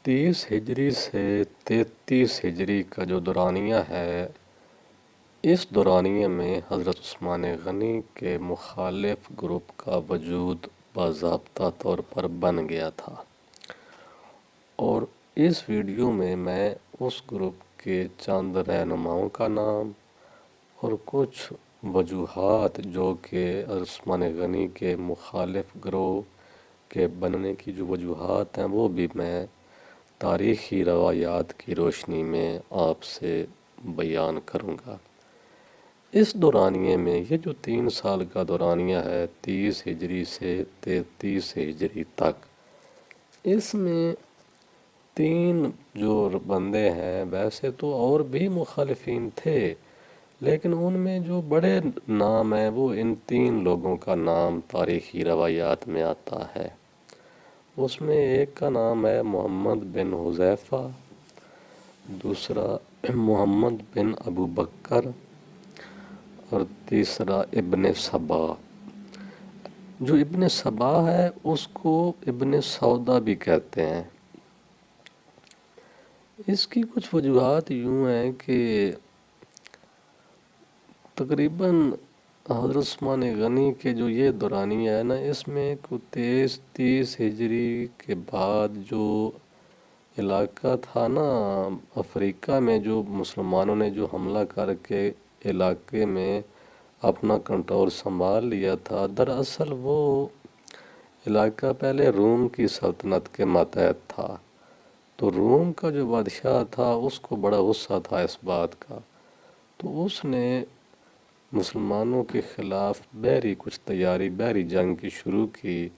30 ہجری سے 33 ہجری کا جو دورانیہ ہے، اس دورانیے میں حضرت عثمان غنی کے مخالف گروپ کا وجود باضابطہ طور پر بن گیا تھا، اور اس ویڈیو میں اس گروپ کے چند رہنماؤں کا نام اور کچھ وجوہات جو کہ عثمان غنی کے مخالف گروہ کے بننے کی جو وجوہات ہیں وہ بھی میں تاریخی روایات کی روشنی میں آپ سے بیان کروں گا۔ اس دورانیے میں یہ جو 3 سال کا دورانیہ ہے، 30 ہجری سے 33 ہجری تک، اس میں 3 جو بندے ہیں، ویسے تو اور بھی مخالفین تھے، لیکن ان میں جو بڑے نام ہیں وہ ان 3 لوگوں کا نام تاریخی روایات میں آتا ہے۔ اس میں ایک کا نام ہے محمد بن حذیفہ، دوسرا محمد بن ابو بکر، اور تیسرا ابن سبا۔ جو ابن سبا ہے اس کو ابن سودا بھی کہتے ہیں۔ اس کی کچھ وجوہات یوں ہیں کہ تقریباً حضرت عثمان غنی کے جو یہ دورانیہ ہے نا، اس میں 30 ہجری کے بعد جو علاقہ تھا نا افریقہ میں، جو مسلمانوں نے جو حملہ کر کے علاقے میں اپنا کنٹرول سنبھال لیا تھا، دراصل وہ علاقہ پہلے روم کی سلطنت کے ماتحت تھا۔ تو روم کا جو بادشاہ تھا اس کو بڑا غصہ تھا اس بات کا، تو اس نے مسلمانوں کے خلاف بحری جنگ کی شروع کی،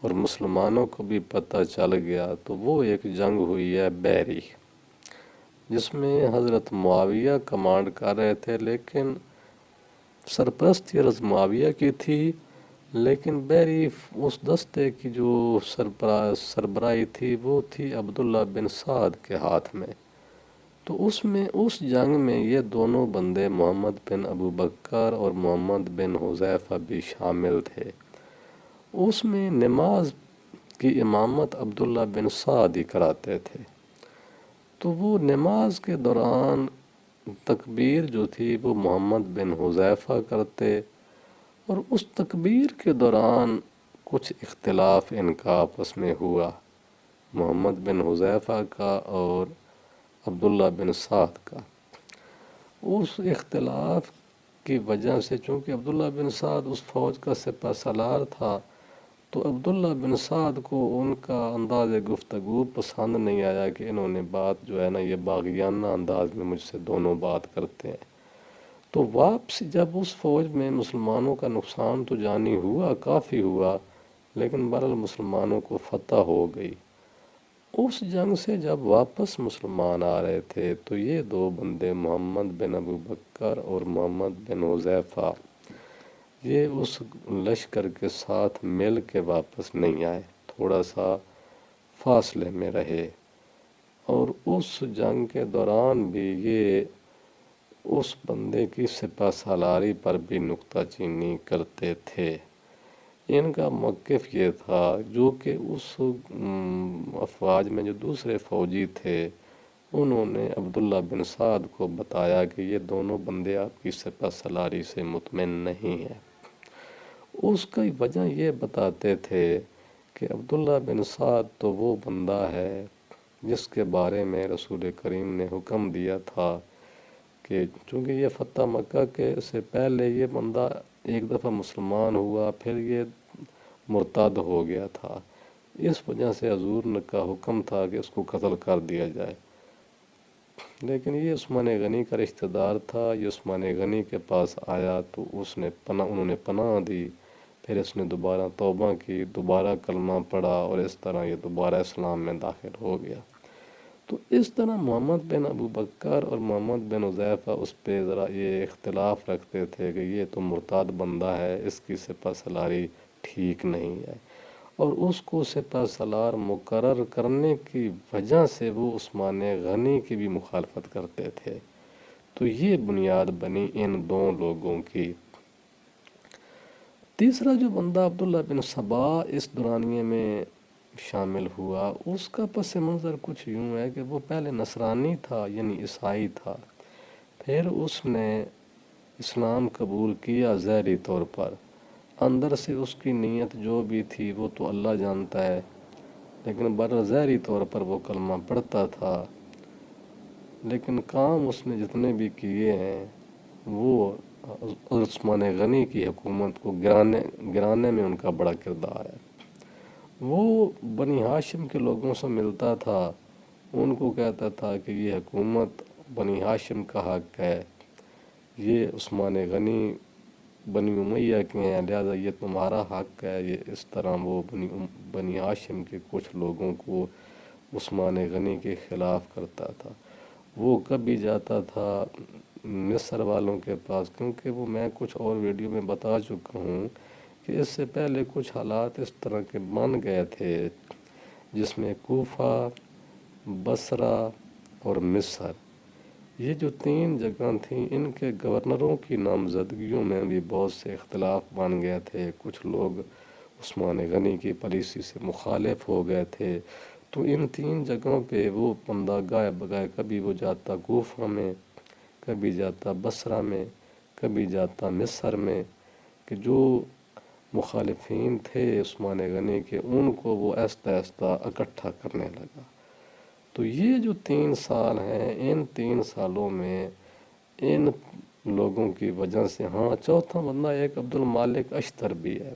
اور مسلمانوں کو بھی پتہ چل گیا، تو وہ ایک جنگ ہوئی ہے بحری، جس میں حضرت معاویہ کمانڈ کر رہے تھے، لیکن سرپرستی حضرت معاویہ کی تھی، لیکن بحری اس دستے کی جو سربراہی تھی وہ تھی عبداللہ بن سعد کے ہاتھ میں۔ تو اس جنگ میں یہ دونوں بندے محمد بن ابو بکر اور محمد بن حذیفہ بھی شامل تھے۔ اس میں نماز کی امامت عبداللہ بن سعد ہی کراتے تھے۔ تو وہ نماز کے دوران تکبیر جو تھی وہ محمد بن حذیفہ کرتے، اور اس تکبیر کے دوران کچھ اختلاف ان کا آپس میں ہوا، محمد بن حذیفہ کا اور عبداللہ بن سعد کا۔ اس اختلاف کی وجہ سے، چونکہ عبداللہ بن سعد اس فوج کا سپہ سالار تھا، تو عبداللہ بن سعد کو ان کا انداز گفتگو پسند نہیں آیا کہ انہوں نے بات جو ہے نا یہ باغیانہ انداز میں مجھ سے دونوں بات کرتے ہیں۔ تو واپس جب اس فوج میں مسلمانوں کا نقصان تو جانی ہوا، کافی ہوا، لیکن بہرحال مسلمانوں کو فتح ہو گئی۔ اس جنگ سے جب واپس مسلمان آ رہے تھے تو یہ 2 بندے محمد بن ابو بکر اور محمد بن حذیفہ یہ اس لشکر کے ساتھ مل کے واپس نہیں آئے، تھوڑا سا فاصلے میں رہے، اور اس جنگ کے دوران بھی یہ اس بندے کی سپہ سالاری پر بھی نکتہ چینی کرتے تھے۔ ان کا موقف یہ تھا، جو کہ اس افواج میں جو دوسرے فوجی تھے انہوں نے عبداللہ بن سعد کو بتایا کہ یہ دونوں بندے آپ کی سپہ سالاری سے مطمئن نہیں ہیں۔ اس کی وجہ یہ بتاتے تھے کہ عبداللہ بن سعد تو وہ بندہ ہے جس کے بارے میں رسول کریم نے حکم دیا تھا کہ چونکہ یہ فتح مکہ کے سے پہلے یہ بندہ ایک دفعہ مسلمان ہوا، پھر یہ مرتد ہو گیا تھا، اس وجہ سے حضور نے کا حکم تھا کہ اس کو قتل کر دیا جائے، لیکن یہ عثمان غنی کا رشتہ دار تھا۔ یہ عثمان غنی کے پاس آیا تو انہوں نے پناہ دی، پھر اس نے دوبارہ توبہ کی، دوبارہ کلمہ پڑھا، اور اس طرح یہ دوبارہ اسلام میں داخل ہو گیا۔ تو اس طرح محمد بن ابو بکر اور محمد بن حذیفہ اس پہ ذرا یہ اختلاف رکھتے تھے کہ یہ تو مرتد بندہ ہے، اس کی سپہ سالاری ٹھیک نہیں ہے، اور اس کو سپہ سالار مقرر کرنے کی وجہ سے وہ عثمان غنی کی بھی مخالفت کرتے تھے۔ تو یہ بنیاد بنی ان 2 لوگوں کی۔ تیسرا جو بندہ عبداللہ بن سبا اس دورانیے میں شامل ہوا، اس کا پس منظر کچھ یوں ہے کہ وہ پہلے نصرانی تھا، یعنی عیسائی تھا، پھر اس نے اسلام قبول کیا ظاہری طور پر، اندر سے اس کی نیت جو بھی تھی وہ تو اللہ جانتا ہے، لیکن ظاہری طور پر وہ کلمہ پڑھتا تھا، لیکن کام اس نے جتنے بھی کیے ہیں وہ عثمان غنی کی حکومت کو گرانے میں ان کا بڑا کردار ہے۔ وہ بنی ہاشم کے لوگوں سے ملتا تھا، ان کو کہتا تھا کہ یہ حکومت بنی ہاشم کا حق ہے، یہ عثمان غنی بنی امیہ کے ہیں، لہذا یہ تمہارا حق ہے۔ یہ اس طرح وہ بنی ہاشم کے کچھ لوگوں کو عثمان غنی کے خلاف کرتا تھا۔ وہ کبھی جاتا تھا مصر والوں کے پاس، کیونکہ وہ میں کچھ اور ویڈیو میں بتا چکا ہوں کہ اس سے پہلے کچھ حالات اس طرح کے بن گئے تھے جس میں کوفہ، بصرہ اور مصر، یہ جو 3 جگہ تھیں، ان کے گورنروں کی نامزدگیوں میں بھی بہت سے اختلاف بن گئے تھے، کچھ لوگ عثمان غنی کی پالیسی سے مخالف ہو گئے تھے، تو ان 3 جگہوں پہ وہ بندہ گائے بگائے کبھی وہ جاتا کوفہ میں، کبھی جاتا بصرہ میں، کبھی جاتا مصر میں، کہ جو مخالفین تھے عثمان غنی کے ان کو وہ آہستہ آہستہ اکٹھا کرنے لگا۔ تو یہ جو 3 سال ہیں، ان 3 سالوں میں ان لوگوں کی وجہ سے، ہاں چوتھا بندہ ایک عبد المالک اشتر بھی ہے،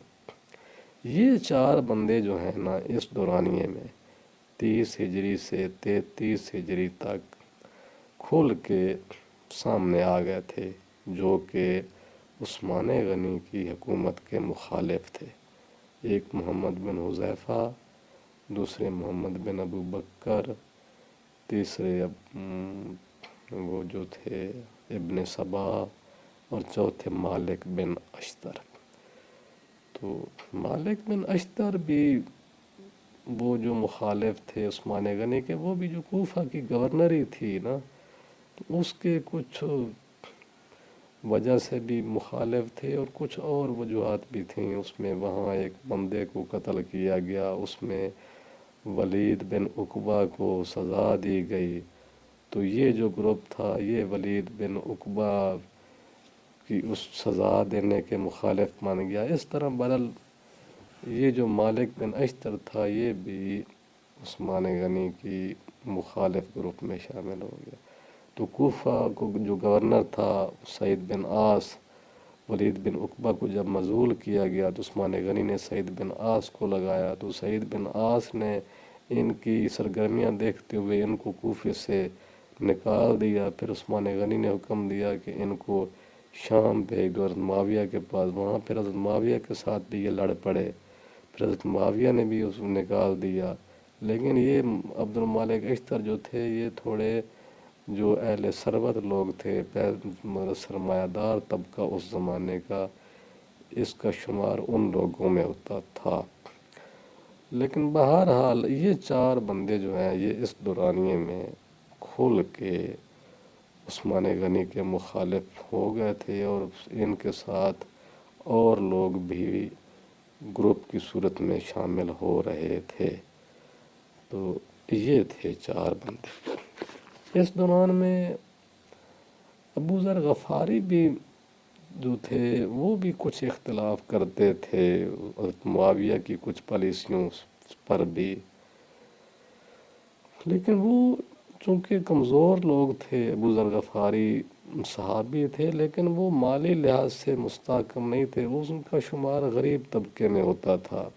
یہ 4 بندے جو ہیں نا اس دورانیے میں 30 ہجری سے 33 ہجری تک کھل کے سامنے آ گئے تھے، جو کہ عثمان غنی کی حکومت کے مخالف تھے۔ ایک محمد بن حذیفہ، دوسرے محمد بن ابو بکر، تیسرے وہ جو تھے ابن سبا، اور چوتھے مالک بن اشتر۔ تو مالک بن اشتر بھی وہ جو مخالف تھے عثمان غنی کے، وہ بھی جو کوفہ کی گورنری تھی نا، اس کے کچھ وجہ سے بھی مخالف تھے، اور کچھ اور وجوہات بھی تھیں اس میں۔ وہاں ایک بندے کو قتل کیا گیا، اس میں ولید بن عقبہ کو سزا دی گئی، تو یہ جو گروپ تھا یہ ولید بن عقبہ کی اس سزا دینے کے مخالف مان گیا۔ اس طرح برل یہ جو مالک بن اشتر تھا یہ بھی عثمان غنی کی مخالف گروپ میں شامل ہو گیا۔ تو کوفہ کو جو گورنر تھا سعید بن عاص، ولید بن عقبہ کو جب معزول کیا گیا تو عثمان غنی نے سعید بن عاص کو لگایا، تو سعید بن عاص نے ان کی سرگرمیاں دیکھتے ہوئے ان کو کوفے سے نکال دیا۔ پھر عثمان غنی نے حکم دیا کہ ان کو شام بھیج دو حضرت معاویہ کے پاس، وہاں پھر حضرت معاویہ کے ساتھ بھی یہ لڑ پڑے، پھر حضرت معاویہ نے بھی اس کو نکال دیا۔ لیکن یہ عبد المالک اشتر جو تھے یہ تھوڑے جو اہل ثروت لوگ تھے، مطلب سرمایہ دار طبقہ اس زمانے کا، اس کا شمار ان لوگوں میں ہوتا تھا۔ لیکن بہرحال یہ 4 بندے جو ہیں یہ اس دورانیے میں کھل کے عثمان غنی کے مخالف ہو گئے تھے، اور ان کے ساتھ اور لوگ بھی گروپ کی صورت میں شامل ہو رہے تھے۔ تو یہ تھے 4 بندے۔ اس دوران میں ابو ذر غفاری بھی جو تھے وہ بھی کچھ اختلاف کرتے تھے حضرت معاویہ کی کچھ پالیسیوں پر بھی، لیکن وہ چونکہ کمزور لوگ تھے، ابو ذر غفاری صحابی تھے لیکن وہ مالی لحاظ سے مستحکم نہیں تھے، وہ ان کا شمار غریب طبقے میں ہوتا تھا۔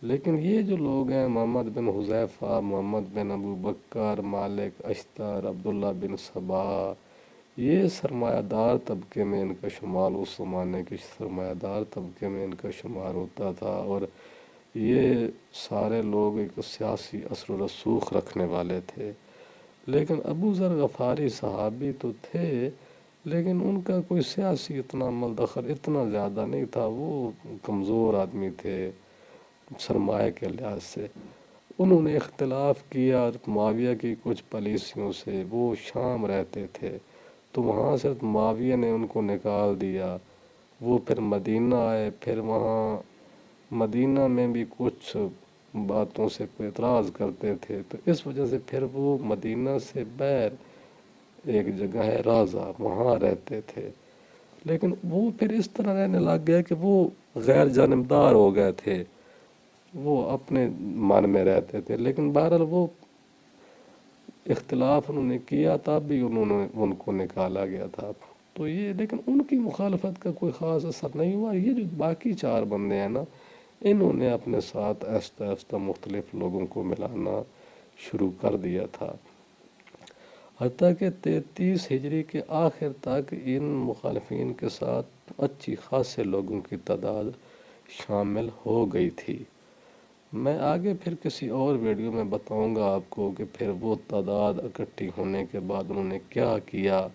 لیکن یہ جو لوگ ہیں محمد بن حذیفہ، محمد بن ابو بکر، مالک اشتر، عبداللہ بن سبا، یہ سرمایہ دار طبقے میں ان کا شمار، اس زمانے کے سرمایہ دار طبقے میں ان کا شمار ہوتا تھا، اور یہ سارے لوگ ایک سیاسی اثر و رسوخ رکھنے والے تھے۔ لیکن ابو ذر غفاری صحابی تو تھے لیکن ان کا کوئی سیاسی اتنا عمل دخل اتنا زیادہ نہیں تھا، وہ کمزور آدمی تھے سرمایہ کے لحاظ سے۔ انہوں نے اختلاف کیا معاویہ کی کچھ پالیسیوں سے، وہ شام رہتے تھے تو وہاں سے معاویہ نے ان کو نکال دیا، وہ پھر مدینہ آئے، پھر وہاں مدینہ میں بھی کچھ باتوں سے کوئی اعتراض کرتے تھے، تو اس وجہ سے پھر وہ مدینہ سے باہر ایک جگہ ہے رازہ، وہاں رہتے تھے۔ لیکن وہ پھر اس طرح رہنے لگ گیا کہ وہ غیر جانبدار ہو گئے تھے، وہ اپنے من میں رہتے تھے، لیکن بہرحال وہ اختلاف انہوں نے کیا تب بھی ان کو نکالا گیا تھا۔ تو یہ لیکن ان کی مخالفت کا کوئی خاص اثر نہیں ہوا۔ یہ جو باقی 4 بندے ہیں نا، انہوں نے اپنے ساتھ آہستہ آہستہ مختلف لوگوں کو ملانا شروع کر دیا تھا، حتیٰ کہ 33 ہجری کے آخر تک ان مخالفین کے ساتھ اچھی خاصے لوگوں کی تعداد شامل ہو گئی تھی۔ میں آگے پھر کسی اور ویڈیو میں بتاؤں گا آپ کو کہ پھر وہ تعداد اکٹھی ہونے کے بعد انہوں نے کیا کیا،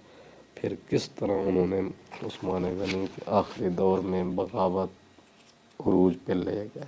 پھر کس طرح انہوں نے عثمان غنی کے آخری دور میں بغاوت عروج پہ لے گئے۔